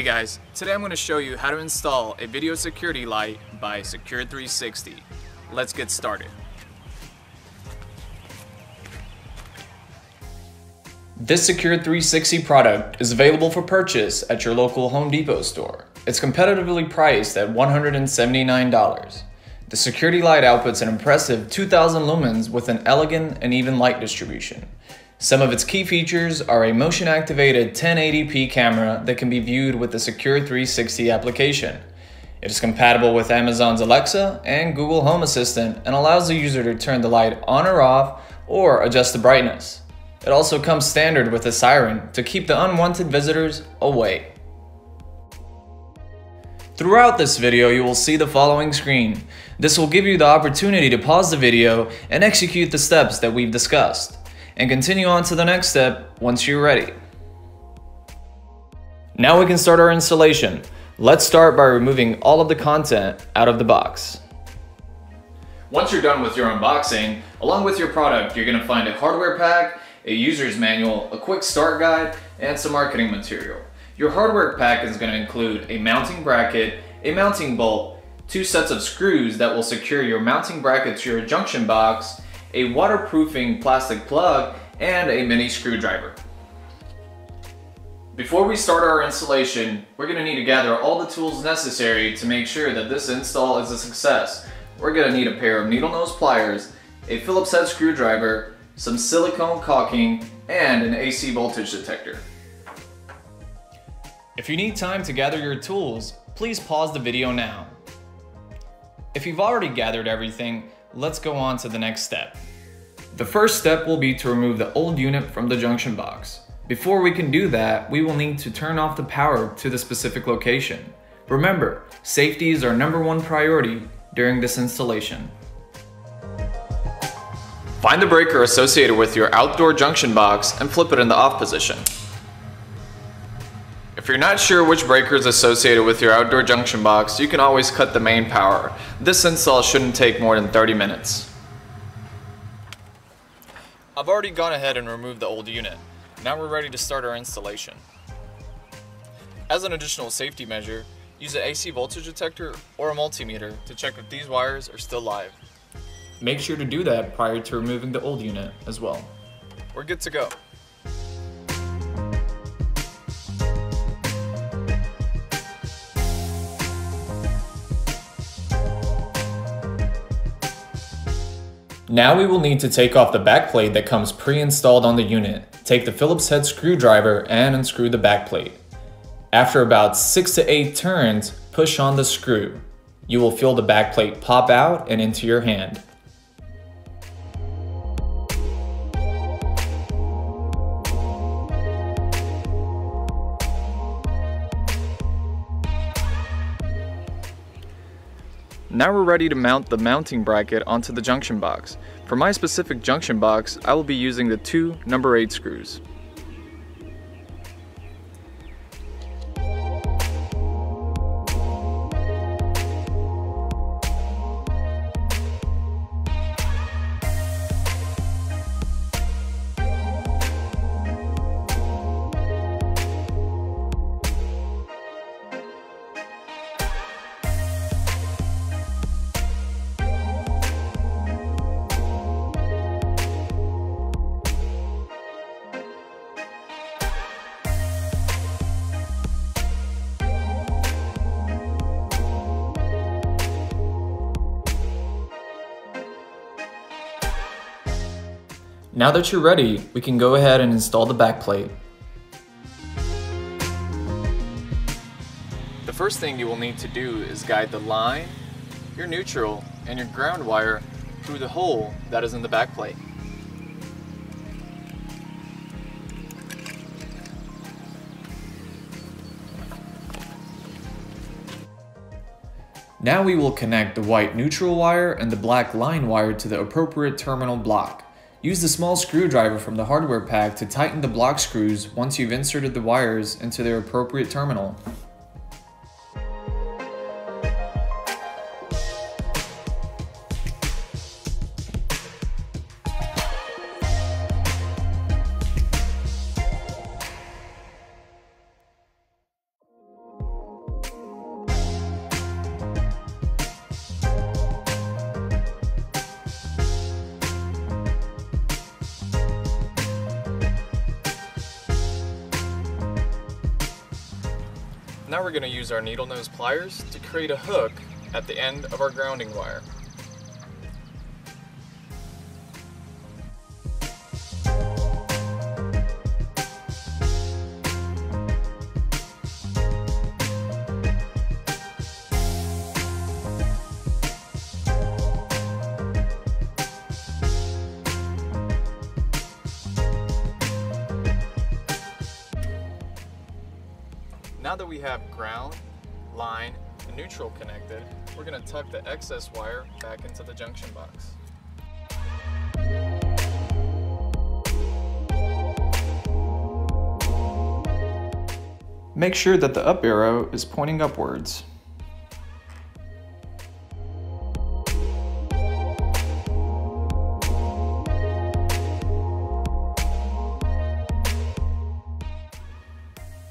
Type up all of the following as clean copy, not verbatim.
Hey guys, today I'm going to show you how to install a video security light by Secur360. Let's get started. This Secur360 product is available for purchase at your local Home Depot store. It's competitively priced at $179. The security light outputs an impressive 2000 lumens with an elegant and even light distribution. Some of its key features are a motion-activated 1080p camera that can be viewed with the Secur360 application. It is compatible with Amazon's Alexa and Google Home Assistant and allows the user to turn the light on or off or adjust the brightness. It also comes standard with a siren to keep the unwanted visitors away. Throughout this video, you will see the following screen. This will give you the opportunity to pause the video and execute the steps that we've discussed, and continue on to the next step once you're ready. Now we can start our installation. Let's start by removing all of the content out of the box. Once you're done with your unboxing, along with your product, you're going to find a hardware pack, a user's manual, a quick start guide, and some marketing material. Your hardware pack is going to include a mounting bracket, a mounting bolt, 2 sets of screws that will secure your mounting bracket to your junction box, a waterproofing plastic plug, and a mini screwdriver. Before we start our installation, we're going to need to gather all the tools necessary to make sure that this install is a success. We're going to need a pair of needle nose pliers, a Phillips head screwdriver, some silicone caulking, and an AC voltage detector. If you need time to gather your tools, please pause the video now. If you've already gathered everything, let's go on to the next step. The first step will be to remove the old unit from the junction box. Before we can do that, we will need to turn off the power to the specific location. Remember, safety is our #1 priority during this installation. Find the breaker associated with your outdoor junction box and flip it in the off position. If you're not sure which breaker is associated with your outdoor junction box, you can always cut the main power. This install shouldn't take more than 30 minutes. I've already gone ahead and removed the old unit. Now we're ready to start our installation. As an additional safety measure, use an AC voltage detector or a multimeter to check if these wires are still live. Make sure to do that prior to removing the old unit as well. We're good to go. Now we will need to take off the backplate that comes pre-installed on the unit. Take the Phillips head screwdriver and unscrew the backplate. After about 6 to 8 turns, push on the screw. You will feel the backplate pop out and into your hand. Now we're ready to mount the mounting bracket onto the junction box. For my specific junction box, I will be using the 2 number 8 screws. Now that you're ready, we can go ahead and install the backplate. The first thing you will need to do is guide the line, your neutral, and your ground wire through the hole that is in the backplate. Now we will connect the white neutral wire and the black line wire to the appropriate terminal block. Use the small screwdriver from the hardware pack to tighten the block screws once you've inserted the wires into their appropriate terminal. Now we're going to use our needle nose pliers to create a hook at the end of our grounding wire. Now that we have ground, line, and neutral connected, we're going to tuck the excess wire back into the junction box. Make sure that the up arrow is pointing upwards.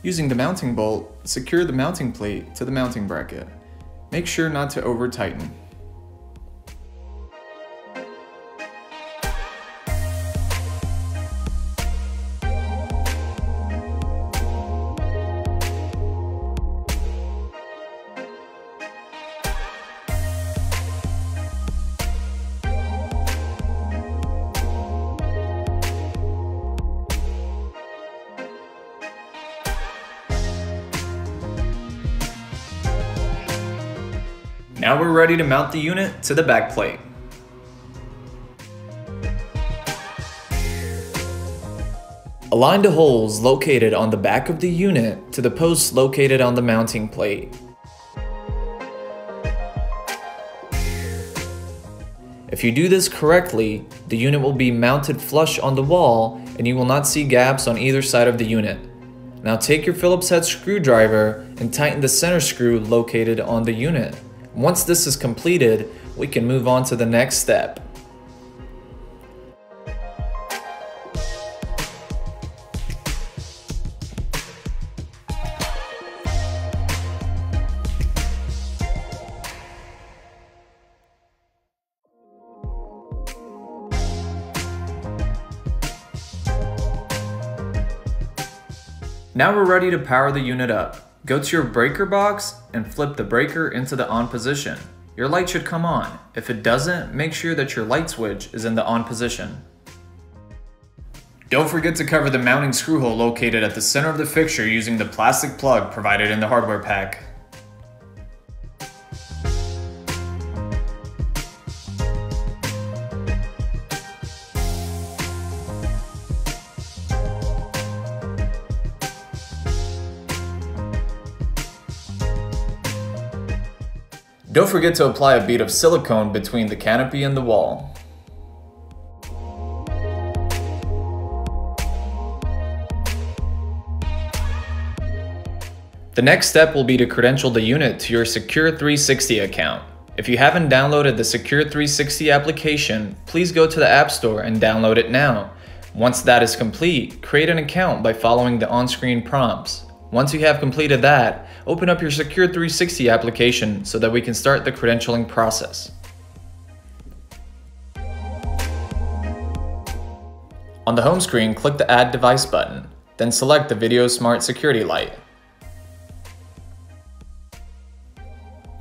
Using the mounting bolt, secure the mounting plate to the mounting bracket. Make sure not to over-tighten. Now we're ready to mount the unit to the back plate. Align the holes located on the back of the unit to the posts located on the mounting plate. If you do this correctly, the unit will be mounted flush on the wall and you will not see gaps on either side of the unit. Now take your Phillips head screwdriver and tighten the center screw located on the unit. Once this is completed, we can move on to the next step. Now we're ready to power the unit up. Go to your breaker box and flip the breaker into the on position. Your light should come on. If it doesn't, make sure that your light switch is in the on position. Don't forget to cover the mounting screw hole located at the center of the fixture using the plastic plug provided in the hardware pack. Don't forget to apply a bead of silicone between the canopy and the wall. The next step will be to credential the unit to your Secur360 account. If you haven't downloaded the Secur360 application, please go to the App Store and download it now. Once that is complete, create an account by following the on-screen prompts. Once you have completed that, open up your Secur360 application so that we can start the credentialing process. On the home screen, click the Add Device button, then select the Video Smart Security Light.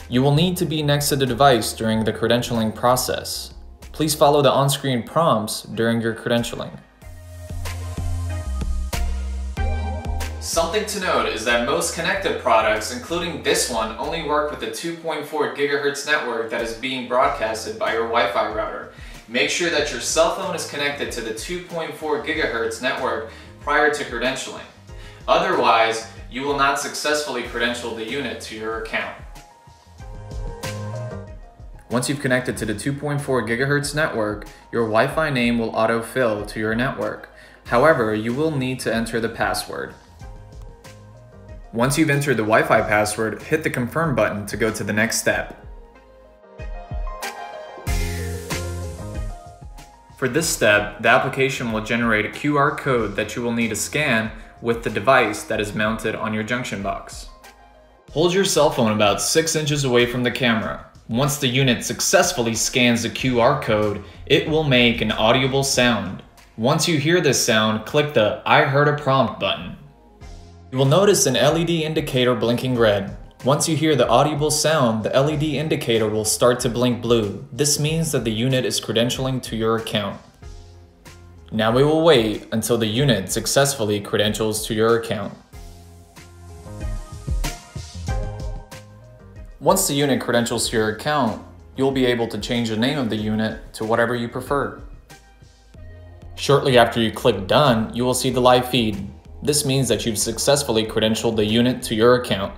You will need to be next to the device during the credentialing process. Please follow the on-screen prompts during your credentialing. Something to note is that most connected products, including this one, only work with the 2.4 GHz network that is being broadcasted by your Wi-Fi router. Make sure that your cell phone is connected to the 2.4 GHz network prior to credentialing. Otherwise, you will not successfully credential the unit to your account. Once you've connected to the 2.4 GHz network, your Wi-Fi name will autofill to your network. However, you will need to enter the password. Once you've entered the Wi-Fi password, hit the confirm button to go to the next step. For this step, the application will generate a QR code that you will need to scan with the device that is mounted on your junction box. Hold your cell phone about 6 inches away from the camera. Once the unit successfully scans the QR code, it will make an audible sound. Once you hear this sound, click the I heard a prompt button. You will notice an LED indicator blinking red. Once you hear the audible sound, the LED indicator will start to blink blue. This means that the unit is credentialing to your account. Now we will wait until the unit successfully credentials to your account. Once the unit credentials to your account, you'll be able to change the name of the unit to whatever you prefer. Shortly after you click Done, you will see the live feed. This means that you've successfully credentialed the unit to your account.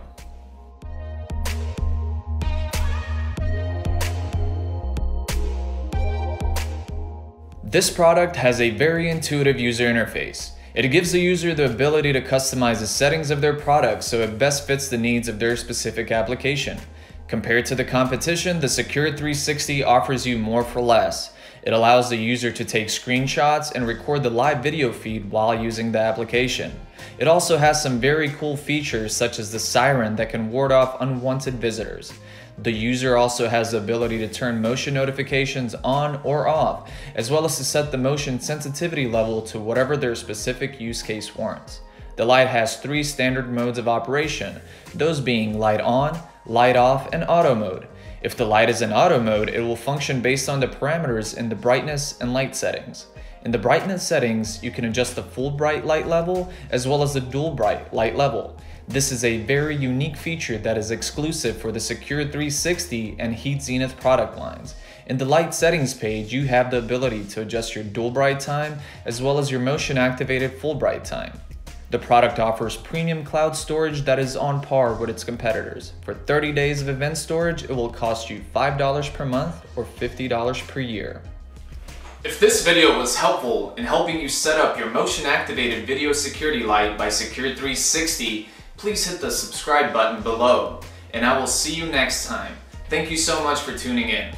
This product has a very intuitive user interface. It gives the user the ability to customize the settings of their product so it best fits the needs of their specific application. Compared to the competition, the Secur360 offers you more for less. It allows the user to take screenshots and record the live video feed while using the application. It also has some very cool features such as the siren that can ward off unwanted visitors. The user also has the ability to turn motion notifications on or off, as well as to set the motion sensitivity level to whatever their specific use case warrants. The light has 3 standard modes of operation, those being light on, light off, and auto mode. If the light is in auto mode, it will function based on the parameters in the brightness and light settings. In the brightness settings, you can adjust the full bright light level as well as the dual bright light level. This is a very unique feature that is exclusive for the Secur360 and Heat Zenith product lines. In the light settings page, you have the ability to adjust your dual bright time as well as your motion activated full bright time. The product offers premium cloud storage that is on par with its competitors. For 30 days of event storage, it will cost you $5 per month or $50 per year. If this video was helpful in helping you set up your motion activated video security light by Secur360, please hit the subscribe button below, and I will see you next time. Thank you so much for tuning in.